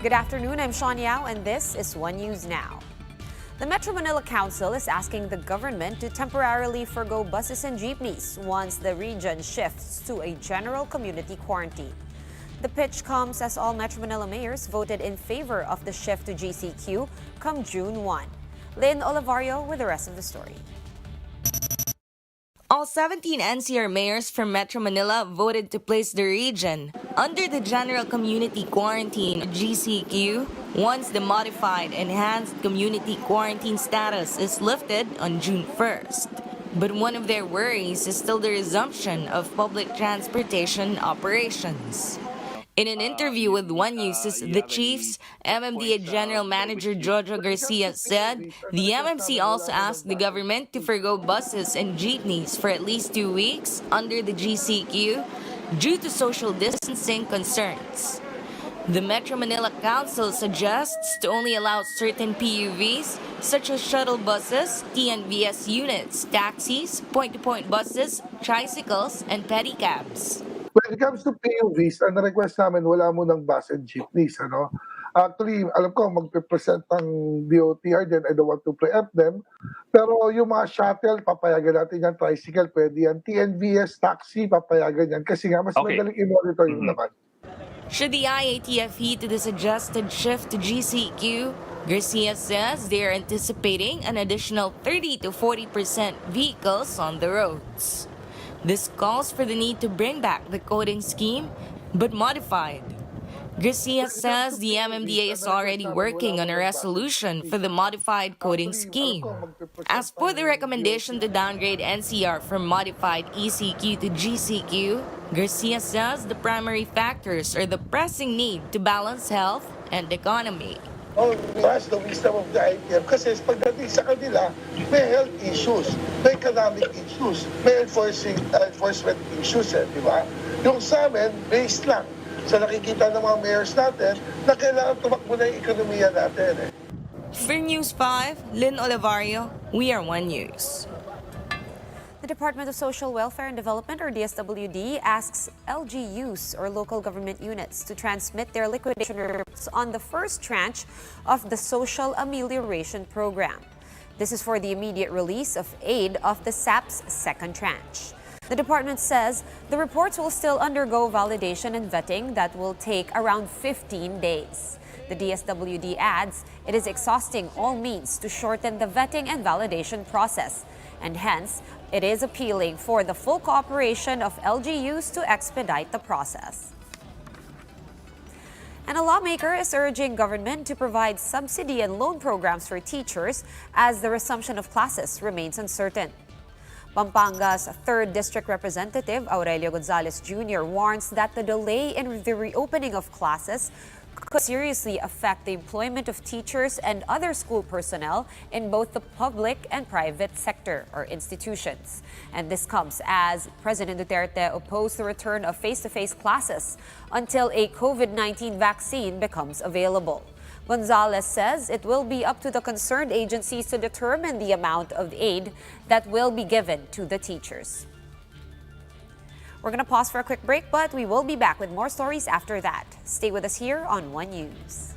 Good afternoon, I'm Sean Yao, and this is One News Now. The Metro Manila Council is asking the government to temporarily forgo buses and jeepneys once the region shifts to a general community quarantine. The pitch comes as all Metro Manila mayors voted in favor of the shift to GCQ come June 1. Lynn Olivario with the rest of the story. All 17 NCR mayors from Metro Manila voted to place the region under the General Community Quarantine GCQ once the modified Enhanced Community Quarantine status is lifted on June 1st. But one of their worries is still the resumption of public transportation operations. In an interview with One News, the Chiefs MMDA General Manager Jojo Garcia said the MMC also asked the government to forgo buses and jeepneys for at least 2 weeks under the GCQ due to social distancing concerns. The Metro Manila Council suggests to only allow certain PUVs such as shuttle buses, TNVS units, taxis, point-to-point buses, tricycles, and pedicabs. When it comes to PUVs, ang request namin wala munang bus and jeepneys, ano? Actually, alam ko magpe-present ang DOTR din, I don't want to preempt them. Pero yung mga shuttle, papayagan natin yan, tricycle, pwede yan. TNVS, taxi, papayagan yan. Kasi nga, mas madaling i-monitor yung laman. Should the IATF heed to the suggested shift to GCQ, Garcia says they are anticipating an additional 30 to 40% vehicles on the roads. This calls for the need to bring back the coding scheme, but modified. Garcia says the MMDA is already working on a resolution for the modified coding scheme. As for the recommendation to downgrade NCR from modified ECQ to GCQ, Garcia says the primary factors are the pressing need to balance health and economy. Trust the wisdom of the ITF kasi pagdating sa kanila, may health issues, may economic issues, may enforcement issues, di ba? Yung sa amin, based lang sa nakikita ng mga mayors natin na kailangan tumakbo na yung ekonomiya natin. For News 5, Lynn Olivario, we are One News. The Department of Social Welfare and Development, or DSWD, asks LGUs, or local government units, to transmit their liquidation reports on the first tranche of the Social Amelioration Program. This is for the immediate release of aid of the SAP's second tranche. The department says the reports will still undergo validation and vetting that will take around 15 days. The DSWD adds it is exhausting all means to shorten the vetting and validation process, and hence it is appealing for the full cooperation of LGUs to expedite the process. And a lawmaker is urging government to provide subsidy and loan programs for teachers as the resumption of classes remains uncertain. Pampanga's 3rd District Representative Aurelio Gonzalez Jr. warns that the delay in the reopening of classes could seriously affect the employment of teachers and other school personnel in both the public and private sector or institutions. And this comes as President Duterte opposed the return of face-to-face classes until a COVID-19 vaccine becomes available. Gonzalez says it will be up to the concerned agencies to determine the amount of aid that will be given to the teachers. We're going to pause for a quick break, but we will be back with more stories after that. Stay with us here on One News.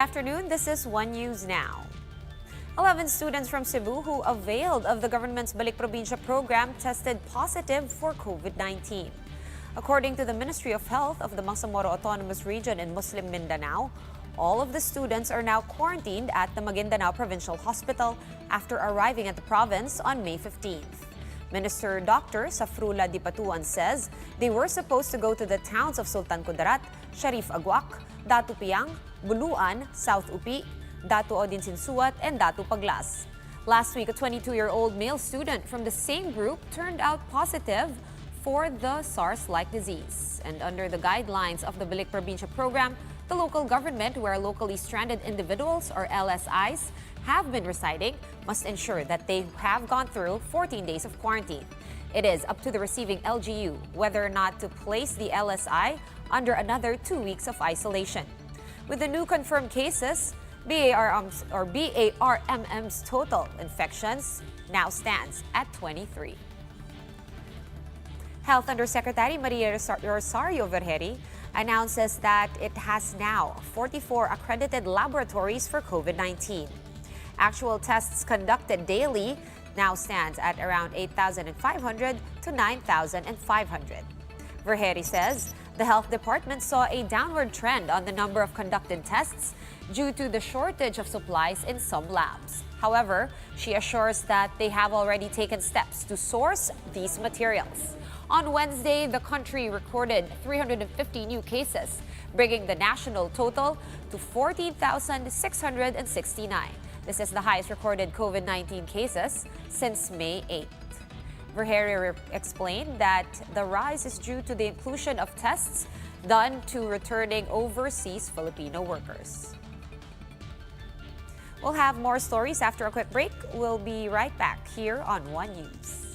Afternoon, this is One News Now. 11 students from Cebu who availed of the government's Balik Probinsya program tested positive for COVID-19. According to the Ministry of Health of the Bangsamoro Autonomous Region in Muslim Mindanao, all of the students are now quarantined at the Maguindanao Provincial Hospital after arriving at the province on May 15th. Minister Dr. Safrula Dipatuan says they were supposed to go to the towns of Sultan Kudarat, Sharif Aguak, Datu Piang, Buluan, South Upi, Datu Odin Sinsuat, and Datu Paglas. Last week, a 22-year-old male student from the same group turned out positive for the SARS-like disease. And under the guidelines of the Balik Probinsya program, the local government where locally stranded individuals or LSIs have been residing must ensure that they have gone through 14 days of quarantine. It is up to the receiving LGU whether or not to place the LSI under another 2 weeks of isolation. With the new confirmed cases, BARMM's total infections now stands at 23. Health Undersecretary Maria Rosario Vergeire announces that it has now 44 accredited laboratories for COVID-19. Actual tests conducted daily now stands at around 8,500 to 9,500. Vergeire says the health department saw a downward trend on the number of conducted tests due to the shortage of supplies in some labs. However, she assures that they have already taken steps to source these materials. On Wednesday, the country recorded 350 new cases, bringing the national total to 14,669. This is the highest recorded COVID-19 cases since May 8th. Vergeire explained that the rise is due to the inclusion of tests done to returning overseas Filipino workers. We'll have more stories after a quick break. We'll be right back here on One News.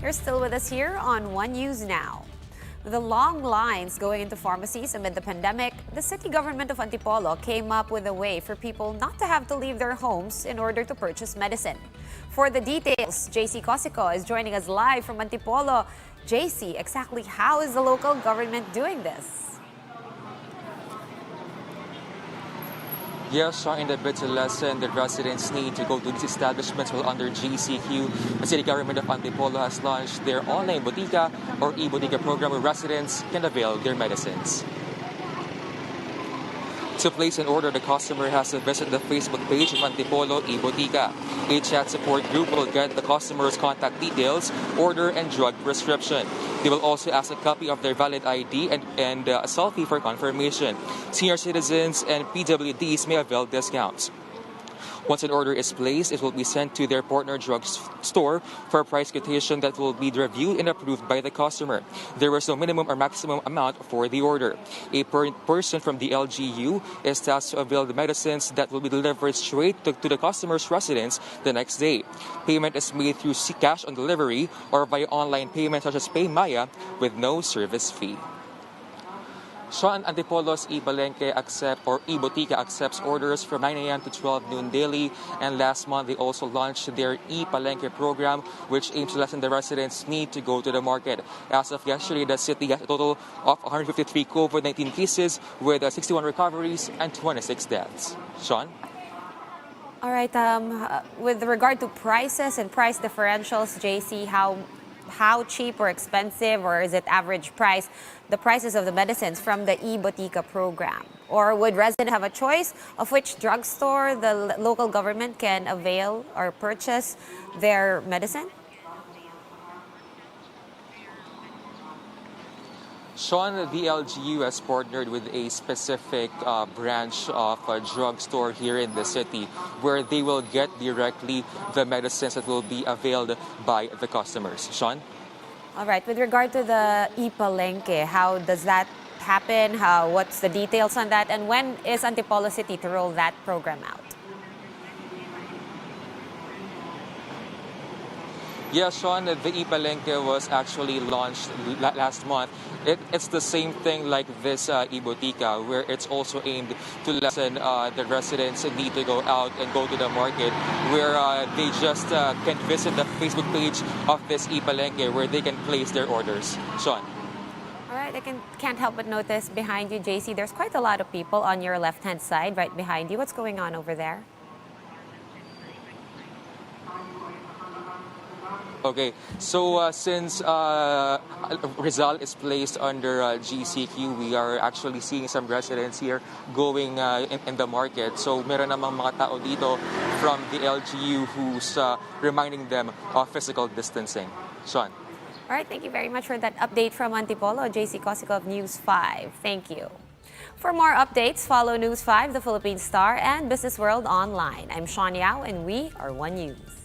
You're still with us here on One News Now. With the long lines going into pharmacies amid the pandemic, the city government of Antipolo came up with a way for people not to have to leave their homes in order to purchase medicine. For the details, JC Cosico is joining us live from Antipolo. JC, exactly how is the local government doing this? Yes, in the bid to lessen the residents' need to go to these establishments while under GCQ, the city government of Antipolo has launched their online botika or e-botika program where residents can avail their medicines. To place an order, the customer has to visit the Facebook page of Antipolo e-botika. A chat support group will get the customer's contact details, order, and drug prescription. They will also ask a copy of their valid ID and a selfie for confirmation. Senior citizens and PWDs may avail discounts. Once an order is placed, it will be sent to their partner drug store for a price quotation that will be reviewed and approved by the customer. There is no minimum or maximum amount for the order. A person from the LGU is tasked to avail the medicines that will be delivered straight to the customer's residence the next day. Payment is made through cash on delivery or via online payment such as PayMaya with no service fee. Antipolo's e-Palengke e-botika accepts orders from 9 a.m. to 12 noon daily, and last month they also launched their e-Palengke program, which aims to lessen the residents' need to go to the market. As of yesterday, the city has a total of 153 COVID-19 cases with 61 recoveries and 26 deaths. Sean? All right, with regard to prices and price differentials, JC, how cheap or expensive, or is it average price, the prices of the medicines from the e-botika program? Or would residents have a choice of which drugstore the local government can avail or purchase their medicine? Sean, the LGU has partnered with a specific branch of a drugstore here in the city where they will get directly the medicines that will be availed by the customers. Sean? All right, with regard to the e-Palengke, how does that happen? What's the details on that? And when is Antipolo City to roll that program out? Yeah, Sean, the e-Palengke was actually launched last month. It's the same thing like this e-botika, where it's also aimed to lessen the residents' need to go out and go to the market, where they just can visit the Facebook page of this e-Palengke where they can place their orders. Sean? All right, I can't help but notice behind you, JC, there's quite a lot of people on your left-hand side, right behind you. What's going on over there? Okay, so since Rizal is placed under GCQ, we are actually seeing some residents here going in the market. So meron namang mga tao dito from the LGU who's reminding them of physical distancing. Sean? All right, thank you very much for that update from Antipolo. JC Cosico of News 5. Thank you. For more updates, follow News 5, The Philippine Star, and Business World online. I'm Sean Yao, and we are One News.